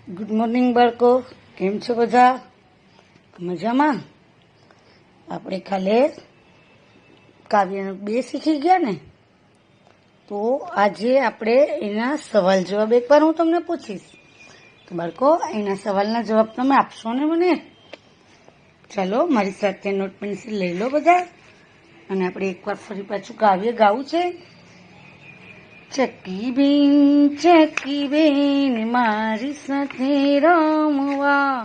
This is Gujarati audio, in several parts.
ગુડ મોર્નિંગ બાળકો, કેમ છો બધા? મજામાં? આપણે કાલે કાવ્યનું 2 શીખી ગયા ને, તો આજે આપણે એના સવાલ જવાબ એકવાર હું તમને પૂછીશ. તો બાળકો, એના સવાલના જવાબ તમે આપશો ને મને? ચાલો મારી સાથે નોટ પેન્સિલ લઈ લો બધા, અને આપણે એકવાર ફરી પાછું કાવ્ય ગાવું છે. ચકી બેન મારી સાથે રમવા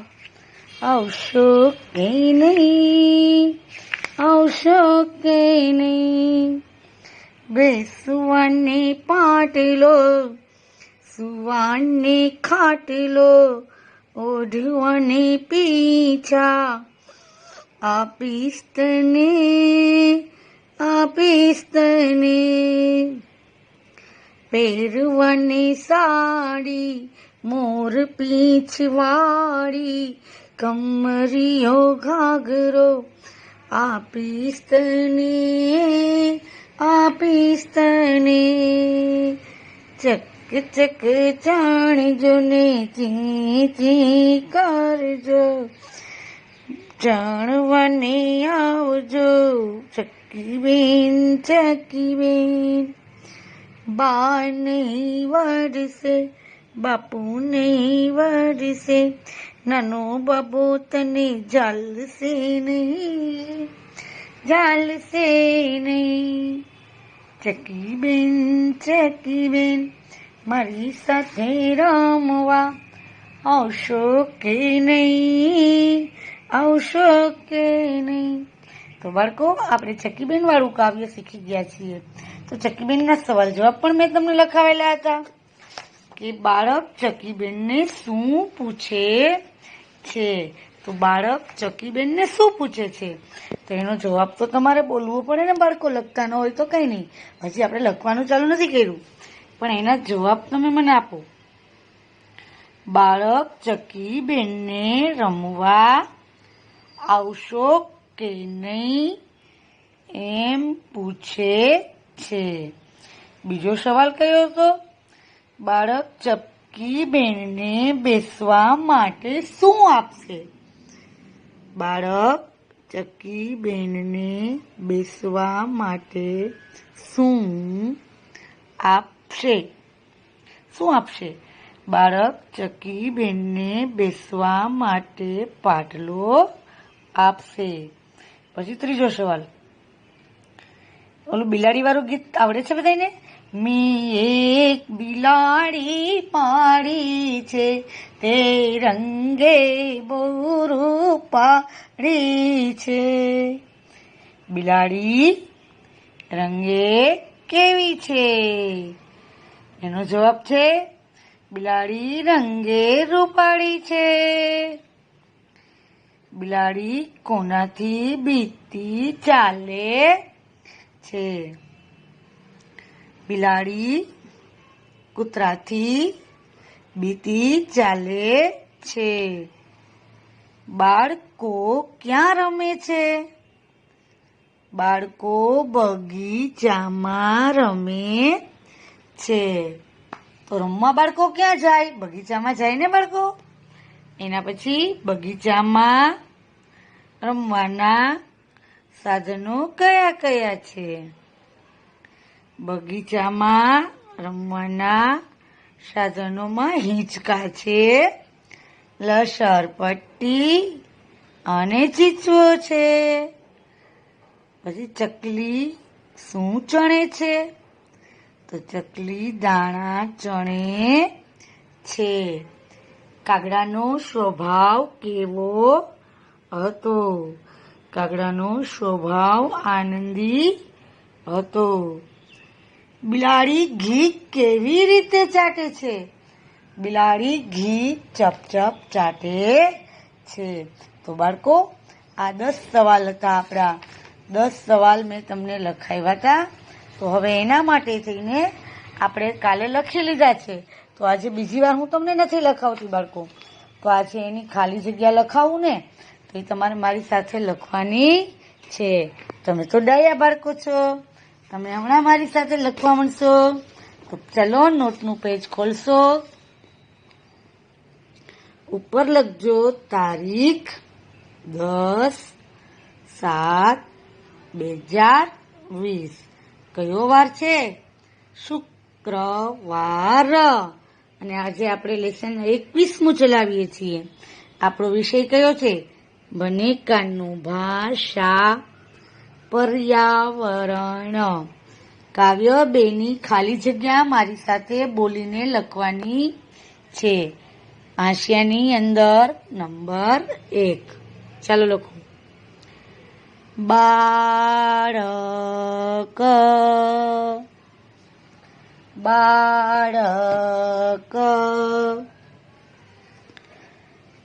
આવશો કે નહીં? આવશો કે નહીં? બેસવાને પાટલો, સુવાને ખાટલો, ઓઢવાને પીછા, આપીશ તને, આપીશ તને. પહેરવાની સાડી મોર પીંછવાળી, કમરિયો ઘાઘરો, આપીશ તને, આપીશ તને. ચક ચક જાણજો ને ચી ચી કરજો, જાણવાને આવજો ચકી બેન. બા નહીં વરસે, બાપુ નહીં વરસે, નાનો બાબો તને ઝાલશે નહીં, ઝાલશે નહીં. ચકી બેન મારી સાથે રમવા આવશો કે નહીં? આવશો કે નહીં? તો બાળકો, આપણે ચકીબેન વાળું કાવ્ય શીખી ગયા છીએ. તો ચકીબેનના સવાલ જવાબ પણ મેં તમને લખાવેલા હતા કે બાળક ચકીબેનને શું પૂછે છે. તો બાળક ચકીબેનને શું પૂછે છે, તો એનો જવાબ તો તમારે બોલવો પડે ને બાળકો. લખતા ન હોય તો કંઈ નહીં, હજી આપણે લખવાનું ચાલુ નથી કર્યું, પણ એના જવાબ તમે મને આપો. બાળક ચકીબેનને રમવા આવશો કે નહીં એમ પૂછે છે. બીજો સવાલ કયો હતો? બાળક ચકીબેનને બેસવા માટે શું આપશે? બાળક ચકીબેનને બેસવા માટે શું આપશે? શું આપશે? બાળક ચકીબેનને બેસવા માટે પાટલો આપશે. પછી ત્રીજો સવાલ, ઓલું બિલાડી વાળું ગીત આવડે છે બધાને? મેં એક બિલાડી પાડી છે, તે રંગે બહુ રૂપાળી છે. બિલાડી રંગે કેવી છે? એનો જવાબ છે બિલાડી રંગે રૂપાળી છે. બિલાડી કોનાથી બીતી ચાલે છે? બિલાડી કૂતરાથી બીતી ચાલે છે. બાળકો ક્યાં રમે છે? બાળકો બગીચામાં રમે છે. તો રમવા બાળકો ક્યાં જાય? બગીચામાં જાય ને બાળકો. એના પછી બગીચામાં રમવાના સાધનો કયા કયા છે? બગીચામાં રમવાના સાધનોમાં હિંચકા છે, લસરપટ્ટી અને ચીચવો છે. પછી ચકલી શું ચણે છે? તો ચકલી દાણા ચણે છે. કાગડાનો સ્વભાવ કેવો હતો? કાગડાનો સ્વભાવ આનંદી હતો. બિલાડી ઘી કેવી રીતે ચાટે છે? બિલાડી ઘી ચપ ચપ ચાટે છે. તો બાળકો, આ 10 સવાલ હતા આપણા. 10 સવાલ મેં તમને લખાવ્યા હતા. તો હવે એના માટે થઈને આપણે કાલે લખી લીધા છે. તો આજે બીજી વાર હું તમને નથી લખાવતી બાળકો. તો આજે એની ખાલી જગ્યા લખાવું ને, તો એ તમારે મારી સાથે લખવાની છે. તમે તો ડાયા બાળકો છો, તમે હમણાં મારી સાથે લખવા માંડશો. તો ચલો નોટનું પેજ ખોલશો. ઉપર લખજો તારીખ 10/7/2020. કયો વાર છે? શુક્રવાર. અને આજે આપણે લેસન 21મું ચલાવીએ છીએ. આપણો વિષય કયો છે? બનેકાનું ભાષા પર્યાવરણ. કાવ્ય 2ની ખાલી જગ્યા મારી સાથે બોલીને લખવાની છે. હાંસિયાની અંદર નંબર 1. ચાલો લખો. બાળક બાળક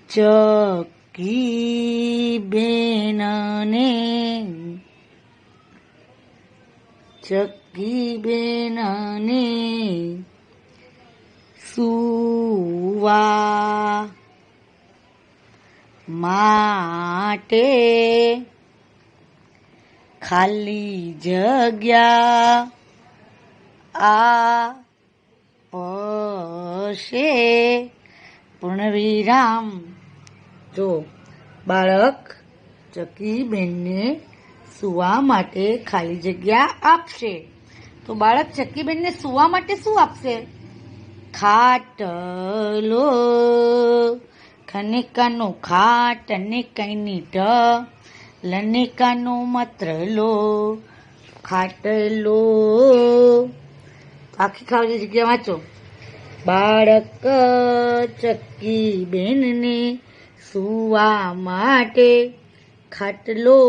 ચકી બેનને સુવા માટે ખાલી જગ્યા આપશે. પૂર્ણવિરામ. જો બાળક ચકીબેનને સુવા માટે ખાલી જગ્યા આપશે. તો બાળક ચકીબેનને સુવા માટે શું આપશે? ખાટલો. ખનેકાનો ખાટ અને કઈની ઢ લનેકાનો માત્ર લો ખાટલો. આખી ખાલી જગ્યા વાંચો. બાળક ચકીબેનને સુવા માટે ખાટલો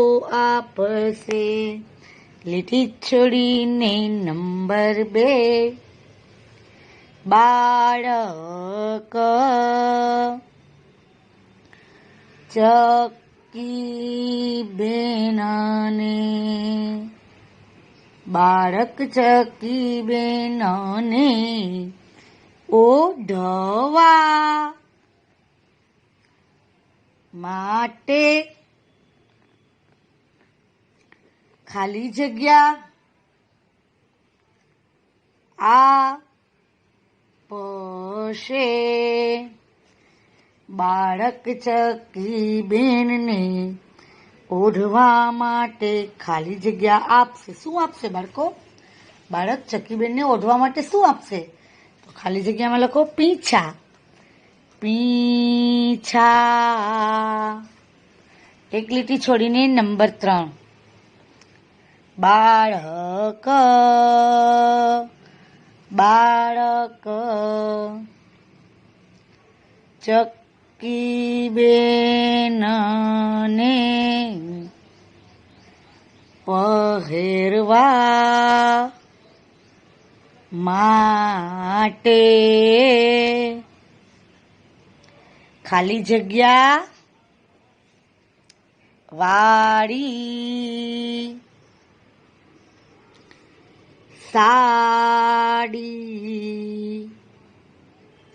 આપશે. લીટી છોડીને નંબર 2. બાળક ચકીબેનને ઓઢવા માટે ખાલી જગ્યા આપશે. બાળક ચકીબેનને ઓઢવા માટે ખાલી જગ્યા આપશે. શું આપશે બાળકો? બાળક ચકીબેનને ઓઢવા માટે શું આપશે? તો ખાલી જગ્યામાં લખો પીંછા. પીંછા. એક લીટી છોડીને નંબર 3. બાળક બાળક ચકીબેનને પહેરવા માટે ખાલી જગ્યા વાળી સાડી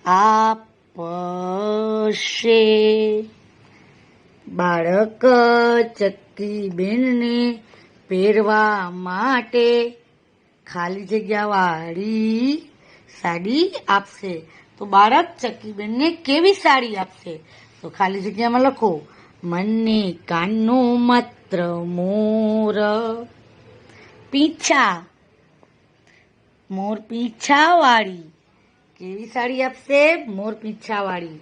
આપશે. બાળક ચકીબેનને પહેરવા માટે ખાલી જગ્યા વાળી સાડી આપશે. તો બાળક ચકીબેનને કેવી સાડી આપશે? તો ખાલી જગ્યામાં લખો મને કાનનો માત્ર મોર પીંછા. મોર પીંછા વાળી કેવી સાડી આપશે? મોર પીંછા વાળી.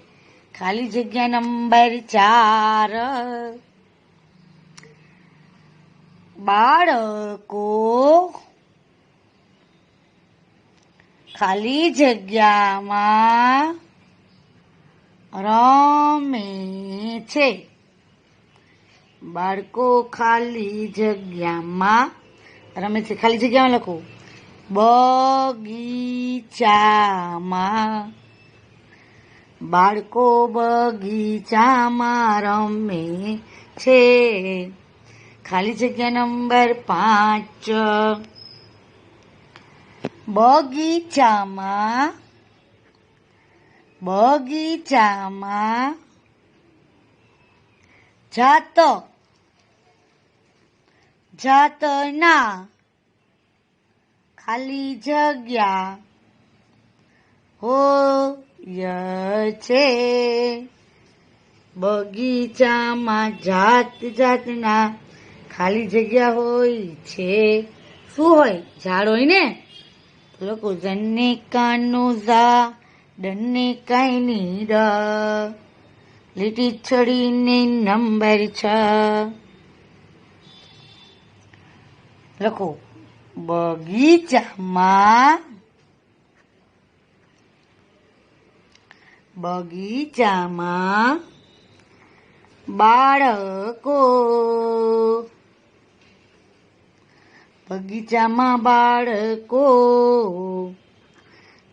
ખાલી જગ્યા નંબર 4. બાળકો ખાલી જગ્યામાં રમે છે. બાળકો ખાલી જગ્યામાં રમે છે. ખાલી જગ્યામાં લખો બગીચામાં. બાળકો બગીચામાં રમે છે. ખાલી જગ્યા નંબર 5. બગીચામાં જાતના ખાલી જગ્યા હોય છે. બગીચામાં જાત જાતના ખાલી જગ્યા હોય છે. શું હોય? ઝાડ હોય ને. લોકો જન્ને કાનો ઝા ડન્ને કાઈની ર લીટી છડીને નંબર 6 લખો. બગીચામાં બાળકો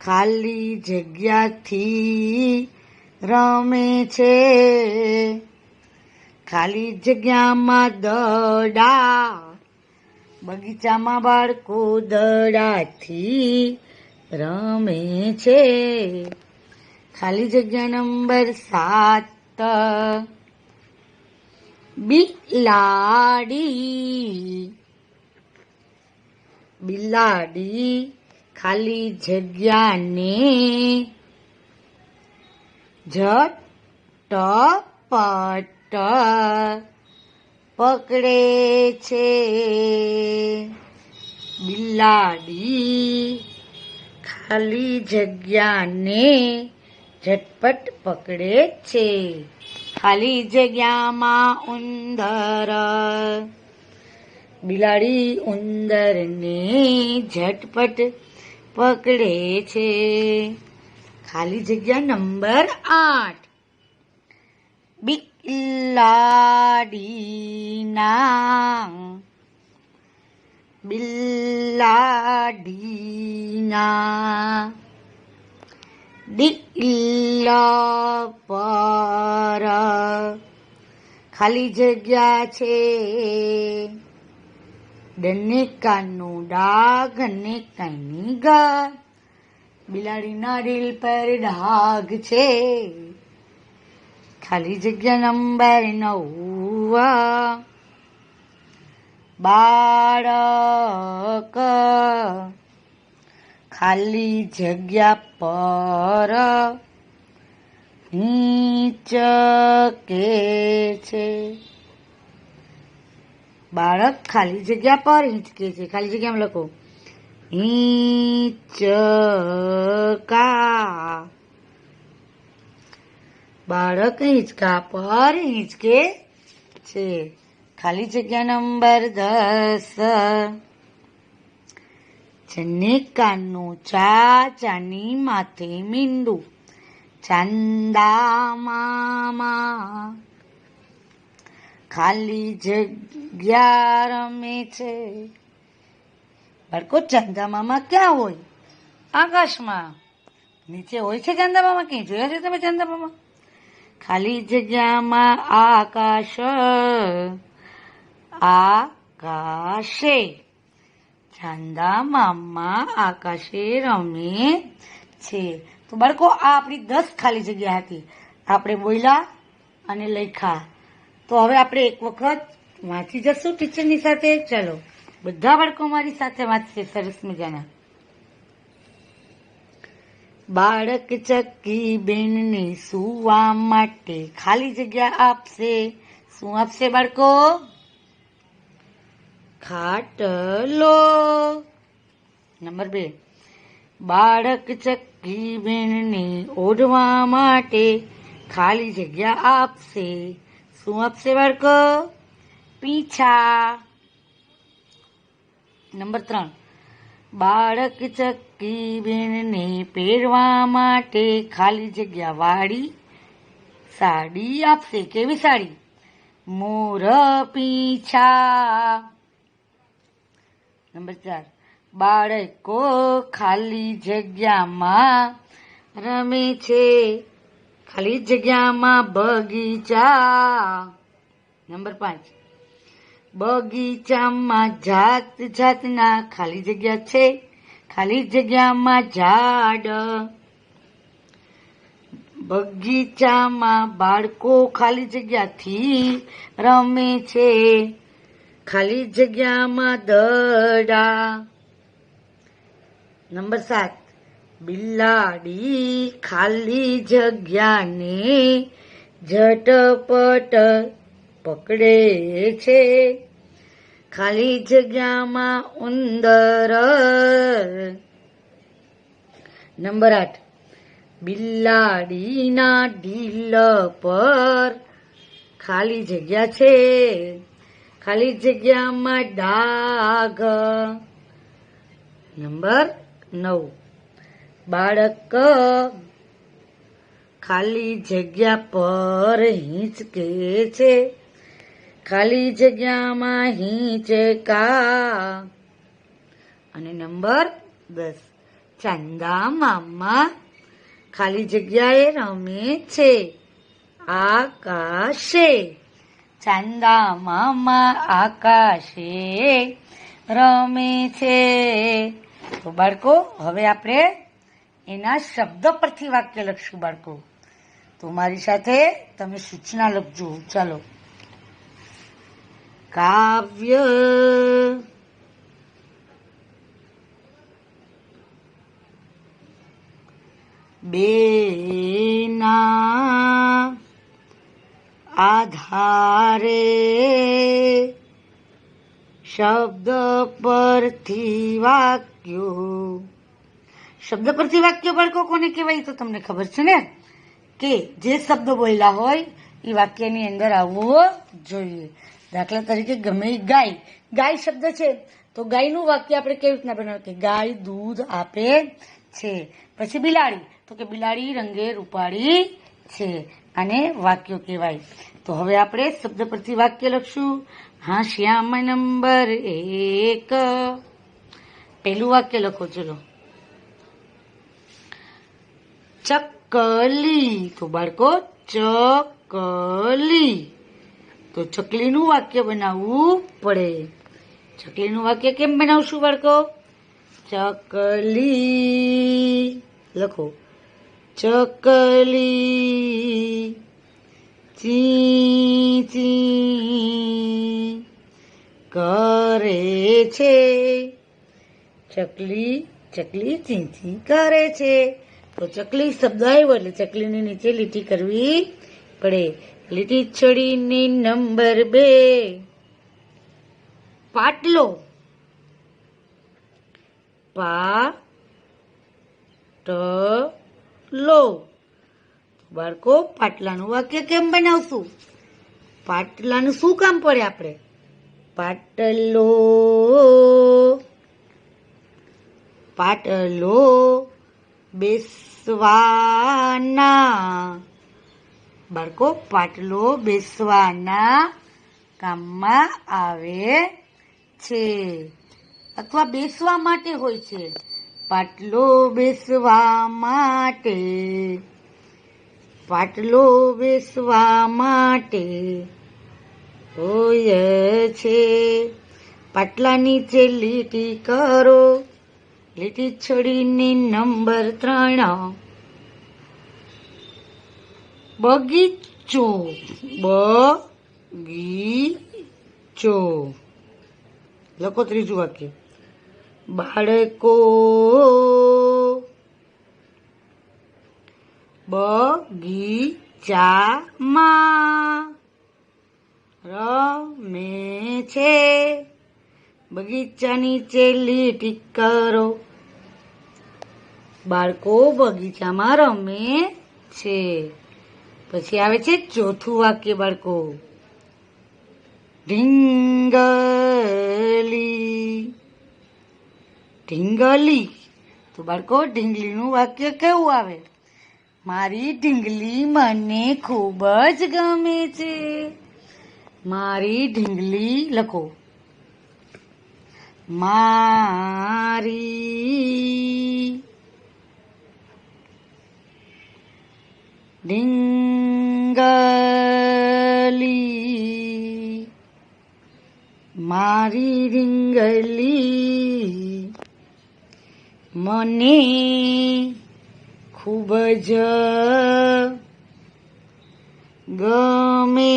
ખાલી જગ્યાથી રમે છે. ખાલી જગ્યામાં બગીચામાં બાળકો દડાથી રમે છે. ખાલી જગ્યા નંબર 7. બિલાડી ખાલી જગ્યાને ઝટપટ પકડે છે. બિલાડી ખાલી જગ્યાને ઝટપટ પકડે છે. ખાલી જગ્યામાં ઉંદર બિલાડી ઉંદરને ઝટપટ પકડે છે. ખાલી જગ્યા નંબર 8. બિલાડીના ડિલ્લા પર ખાલી જગ્યા છે. ડન્ને કાનું ડાઘ અને કાઈની ગા બિલાડીના દિલ પર ડાઘ છે. ખાલી જગ્યા નંબર 9. બાળક ખાલી જગ્યા પર હિંચકે છે. બાળક ખાલી જગ્યા પર હિંચકે છે. ખાલી જગ્યામાં લખો હિંચકા. બાળક હિંચકા પર હિંચકે છે. ખાલી જગ્યા નંબર 10. જન્ને કાનું ચાની માથે મીંડું ચાંદા મામા ખાલી જગ્યા રમે છે. બાળકો ચાંદા મામા ક્યાં હોય? આકાશમાં. નીચે હોય છે ચાંદા મામા? ક્યાંય જોયા છે તમે ચાંદા મામા? ખાલી જગ્યામાં આકાશે ચાંદા મામા આકાશે રમે છે. તો બાળકો આ આપણી 10 ખાલી જગ્યા હતી. આપણે બોલ્યા અને લખ્યા. તો હવે આપણે એક વખત વાંચી જશું ટીચરની સાથે. ચાલો બધા બાળકો મારી સાથે વાંચશે સરસ મજાના. બાળક ચક્કી બેનને સુવા માટે ખાલી જગ્યા આપશે. શું આપશે બાળકો? ખાટલો. નંબર 2. બાળક ચક્કી બેનને ઓઢવા માટે ખાલી જગ્યા આપશે. શું આપશે બાળકો? પીંછા. નંબર 3. બાળક ચક્કી બેનને પહેરવા માટે ખાલી જગ્યા વાળી સાડી આપશે. કેવી સાડી? મોર પીંછા. નંબર 4. બાળકો ખાલી જગ્યામાં રમે છે. ખાલી જગ્યામાં બગીચા. નંબર 5. બગીચામાં જાત જાતના ખાલી જગ્યા છે. ખાલી જગ્યામાં ઝાડ. બગીચામાં બાળકો ખાલી જગ્યાથી રમે છે. ખાલી જગ્યામાં દડા. નંબર 7. બિલાડી ખાલી જગ્યાને ઝટપટ પકડે છે, ખાલી જગ્યામાં ઉંદર. નંબર 8, બિલાડીના ઢીલ પર ખાલી જગ્યા છે, ખાલી જગ્યામાં ડાઘ. નંબર 9, બાળક ખાલી જગ્યા પર હિંચકે છે, ખાલી જગ્યામાં હિંચકા. અને નંબર 10, ચાંદા મામા ખાલી જગ્યાએ રમે છે, આકાશે. ચાંદા મામા આકાશે રમે છે. તો બાળકો, હવે આપણે એના શબ્દ પરથી વાક્ય લખશું બાળકો. તો મારી સાથે તમે સૂચના લખજો. ચાલો. કાવ્ય બેના આધારે શબ્દ પરથી વાક્યો. શબ્દ પરથી વાક્યો બાળકો કોને કહેવાય તો તમને ખબર છે ને, કે જે શબ્દ બોલ્યા હોય એ વાક્યની અંદર આવવો જોઈએ. દાખલા તરીકે ગમે ગાય, ગાય શબ્દ છે તો ગાયનું વાક્ય આપણે કેવી રીતના બનાવ્યું કે ગાય દૂધ આપે છે. પછી બિલાડી, તો કે બિલાડી રંગે રૂપાળી છે. આને વાક્યો કહેવાય. તો હવે આપણે શબ્દ પરથી વાક્ય લખશું. હાંસિયામાં નંબર 1, પહેલું વાક્ય લખો. ચલો. ચકલી. તો બાળકો ચકલી, તો ચકલીનું વાક્ય બનાવવું પડે. ચકલીનું વાક્ય કેમ બનાવશું બાળકો? ચકલી લખો. ચકલી ચી ચી કરે છે. ચકલી ચકલી ચી ચી કરે છે. તો ચકલી શબ્દ આવ્યો એટલે ચકલીની નીચે લીટી કરવી પડે. લીટી છોડીને નંબર 2, પાટલો. પાટલો. બાળકો, પાટલાનું વાક્ય કેમ બનાવશું? પાટલાનું શું કામ પડે આપણે? પાટલો પાટલો બેસવાના. બાળકો, પાટલો બેસવાના કામમાં આવે છે, અથવા બેસવા માટે હોય છે. પાટલો બેસવા માટે, પાટલો બેસવા માટે હોય છે. પાટલા નીચે લીટી કરો. લીટી છોડીને નંબર 3, બગીચો. બગીચો લખો. ત્રીજું વાક્ય, બાળકો બગીચામાં રમે છે. બગીચા નીચે લીટી કરો. બાળકો બગીચામાં રમે છે. પછી આવે છે ચોથું વાક્ય બાળકો, ઢીંગલી. ઢીંગલી. તો બાળકો, ઢીંગલીનું વાક્ય કેવું આવે? મારી ઢીંગલી મને ખૂબ જ ગમે છે. મારી ઢીંગલી લખો. મારી ઢીંગલી, મારી ઢીંગલી મને ખૂબ જ ગમે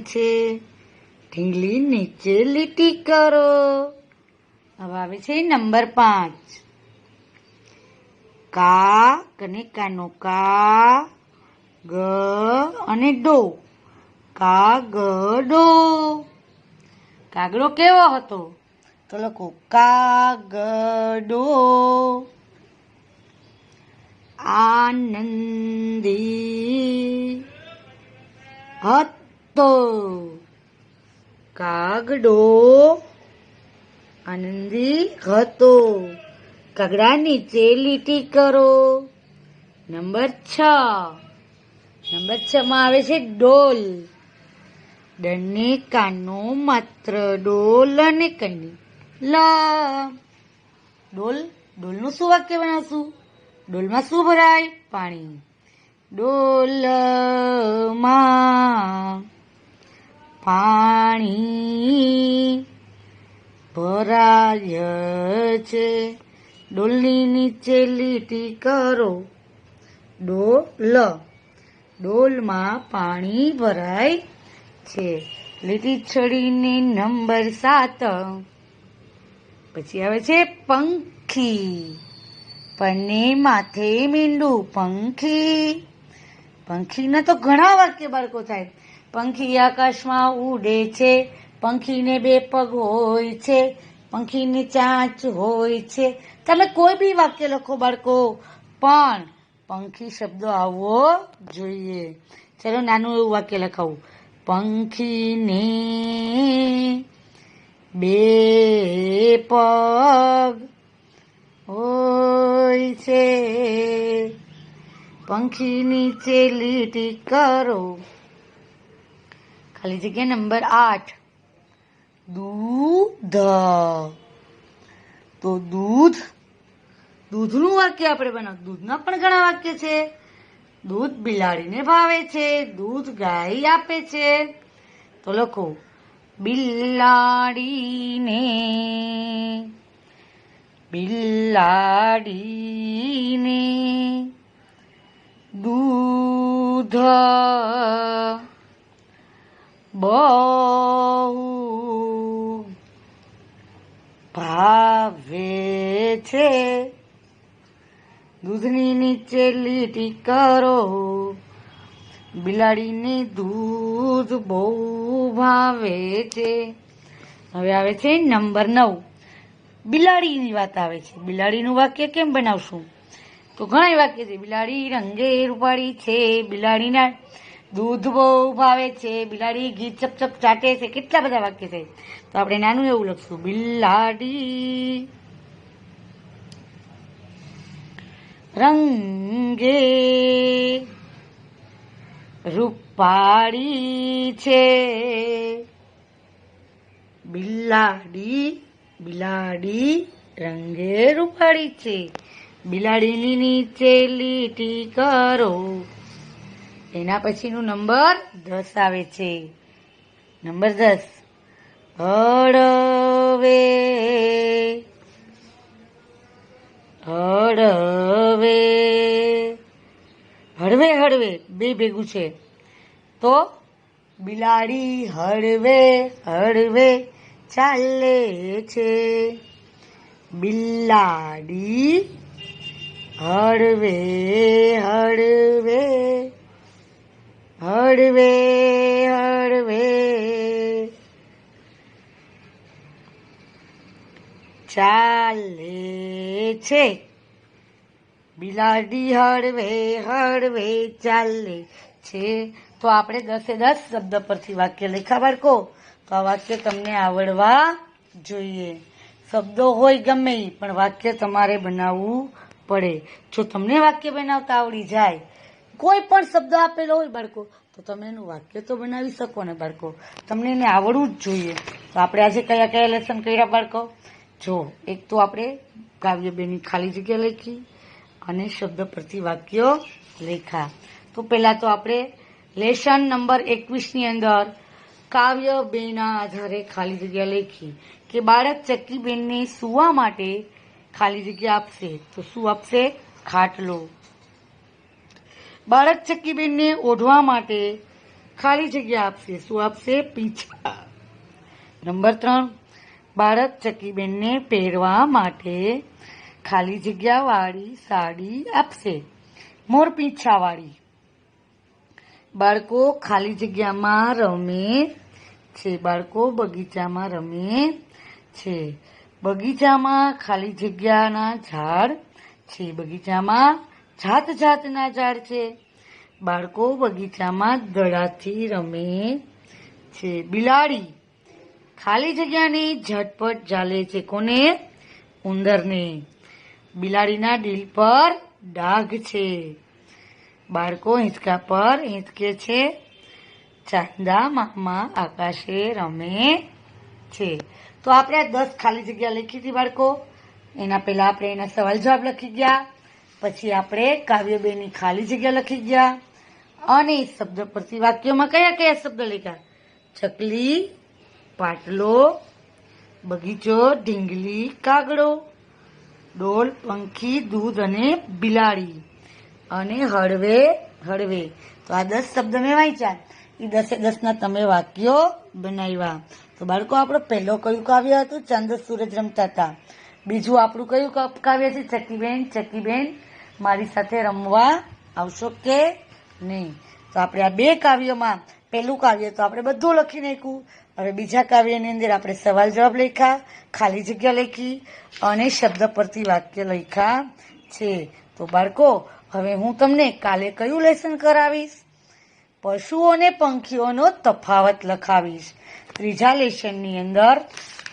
છે. ઢીંગલી નીચે લીટી કરો. હવે આવે છે નંબર 5, કા કને કાનો કા, ગ અને ડો, કાગડો. કાગડો કેવો હતો? તો લખો કાગડો. આનંદી હતો. કાગડો આનંદી હતો. કાગડા નીચે લીટી કરો. નંબર 6 માં આવે છે ડોલ. ડને કાનો માત્ર ડોલ અને કની લ. ડોલનું શું વાક્ય બનાવશું? ડોલમાં શું ભરાય? પાણી. ડોલમાં પાણી ભરાય છે. ડોલની નીચે લીટી કરો. ડોલમાં પાણી ભરાય છે. લીટી છોડીને નંબર 7. પછી આવે છે પંખી. પને માથે મીંડું. પંખીના તો ઘણા વાક્ય બાળકો થાય. પંખી આકાશમાં ઉડે છે. પંખીને 2 પગ હોય છે. પંખીને ચાંચ હોય છે. તમે કોઈ બી વાક્ય લખો બાળકો, પણ પંખી શબ્દ આવવો જોઈએ. ચલો નાનું એવું વાક્ય લખાવું. પંખીને 2 પગ હોય છે. પંખી નીચે લીટી કરો. ખાલી જગ્યા નંબર 8. દૂધ. તો દૂધનું વાક્ય આપણે બનાવ. દૂધના પણ ઘણા વાક્ય છે. દૂધ બિલાડીને ભાવે છે. દૂધ ગાય આપે છે. તો લખો બિલાડીને દૂધ બહુ ભાવે છે. દૂધની નીચે લીટી કરો. બિલાડીને દૂધ બહુ ભાવે છે. હવે આવે છે નંબર 9. બિલાડીની વાત આવે છે. બિલાડીનું વાક્ય કેમ બનાવશું? તો ઘણા વાક્ય છે. બિલાડી રંગે રૂપાળી છે. બિલાડીના દૂધ બહુ ભાવે છે. બિલાડી ઘી ચપચપ ચાટે છે. કેટલા બધા વાક્ય છે. તો આપણે નાનું એવું લખશું. બિલાડી રંગે રૂપાળી છે. બિલાડી રંગે રૂપાળી છે. બિલાડીની નીચે લીટી કરો. એના પછીનું નંબર 10 આવે છે. નંબર 10. હળવે બે ભેગું છે. તો બિલાડી હળવે ચાલે છે. બિલાડી હળવે ચાલે છે. બિલાડી હળવે ચાલે છે. તો આપણે 10 શબ્દ પરથી વાક્ય લખ્યા બાળકો. તો આ વાક્ય તમને આવડવા જોઈએ. શબ્દો હોય ગમે પણ વાક્ય તમારે બનાવવું પડે. જો તમને વાક્ય બનાવતા આવડી જાય, કોઈ પણ શબ્દ આપેલો હોય બાળકો, તો તમે એનું વાક્ય તો બનાવી શકો ને બાળકો. તમને એને આવડવું જ જોઈએ. તો આપણે આજે કયા લેસન કર્યા બાળકો? જો એક તો આપણે કાવ્ય 2ની ખાલી જગ્યા લખી અને શબ્દ પરથી વાક્યો લખ્યા. તો પહેલા તો આપણે લેસન નંબર 21ની અંદર કાવ્ય 2ના આધારે ખાલી જગ્યા લખી કે બાળક ચક્કીબેનને સૂવા માટે ખાલી જગ્યા આપશે. તો શું આપશે? ખાટલો. બાળક ચક્કીબેનને ઓઢવા માટે ખાલી જગ્યા આપશે. શું આપશે? પીંછા. નંબર 3. બાળક ચક્કીબેનને પહેરવા માટે ખાલી જગ્યા વાળી સાડી આપશે. મોરપીંછા વાળી. બાળકો ખાલી જગ્યામાં રમે છે. બાળકો બગીચામાં રમે છે. બગીચામાં ખાલી જગ્યાના ઝાડ છે. બગીચામાં જાત જાતના ઝાડ છે. બાળકો બગીચામાં દડાથી રમે છે. બિલાડી ખાલી જગ્યાની ઝટપટ ચાલે છે. કોને? ઉંદરને. બિલાડીના દિલ પર ડાઘ છે. બાળકો હિંચકા પર હિંચકે છે. ચાંદા મામા આકાશે રમે છે. તો આપણે આ 10 ખાલી જગ્યા લખી હતી બાળકો. એના પહેલા આપણે એના સવાલ જવાબ લખી ગયા, પછી આપણે કાવ્ય 2 ની ખાલી જગ્યા લખી ગયા, અને શબ્દ પરથી વાક્યોમાં કયા કયા શબ્દ લખ્યા? ચકલી, પાટલો, બગીચો, ઢીંગલી, કાગડો, ડોલ, પંખી, દૂધ અને બિલાડી, અને હળવે હળવે. તો આ 10 શબ્દ મેં વાંચ્યા. એ 10 ના તમે વાક્યો બનાવ્યા. તો બાળકો આપણો પહેલો કયું કાવ્ય હતું? ચાંદ સૂરજ રમતા હતા. બીજું આપણું કયું કાવ્ય છે? ચકીબેન ચકીબેન મારી સાથે રમવા આવશો કે નહીં? તો આપણે આ 2 કાવ્યોમાં પહેલું કાવ્ય તો આપણે બધું લખી નાખ્યું. હવે બીજા કાવ્યની અંદર આપણે સવાલ જવાબ લખ્યા, ખાલી જગ્યા લખી અને શબ્દ પરથી વાક્ય લખ્યા છે. તો બાળકો હવે હું તમને કાલે કયું લેસન કરાવીશ? પશુઓ અને પંખીઓનો તફાવત લખાવીશ. ત્રીજા લેસનની અંદર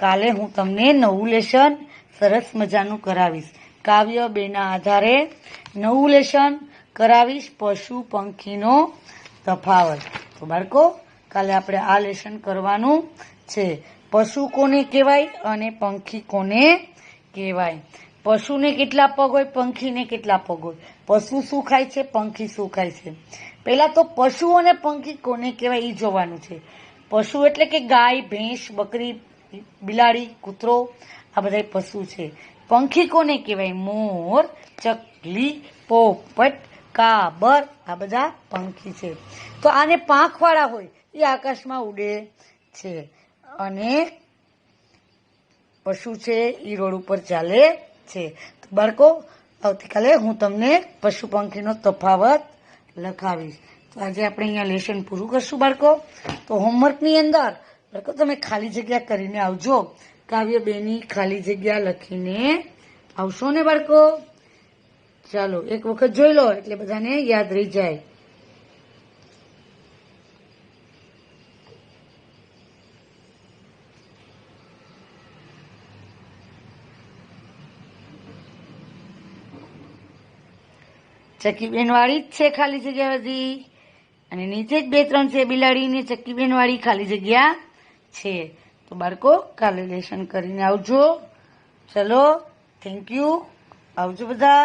કાલે હું તમને નવું લેસન સરસ મજાનું કરાવીશ. કાવ્ય 2 ના આધારે નવું લેસન કરાવીશ, પશુ પંખીનો તફાવત. તો બાળકો કાલે આપણે આ લેસન કરવાનું છે. પશુ કોને કહેવાય અને પંખી કોને કહેવાય? પશુને કેટલા પગ હોય? પંખીને કેટલા પગ હોય? પશુ શું ખાય છે? પંખી શું ખાય છે? પહેલા તો પશુ અને પંખી કોને કહેવાય એ જોવાનું છે. પશુ એટલે કે ગાય, ભેંસ, બકરી, બિલાડી, કૂતરો, આ બધા પશુ છે. પંખી કોને કહેવાય? મોર, ચકલી, પોપટ, કાબર, આ બધા પંખી છે. તો આને પાંખવાળા હોય એ આકાશમાં ઉડે છે, અને પશુ છે એ રોડ ઉપર ચાલે છે. તો બાળકો આવતીકાલે હું તમને પશુ પંખીનો તફાવત લખાવીશ. તો આજે આપણે અહીંયા લેસન પૂરું કરશું બાળકો. તો હોમવર્કની અંદર બાળકો તમે ખાલી જગ્યા કરીને આવજો. કાવ્ય 2 ની ખાલી જગ્યા લખીને આવશો ને બાળકો? ચાલો એક વખત જોઈ લો એટલે બધાને યાદ રહી જાય. ચકીબેન વાળી જ છે ખાલી જગ્યા બધી, અને નીચે જ 2-3 છે બિલાડીની ચકીબેન વાળી ખાલી જગ્યા છે. તો બાળકો કાલે લેસન કરીને આવજો. ચલો થેન્ક યુ, આવજો બધા.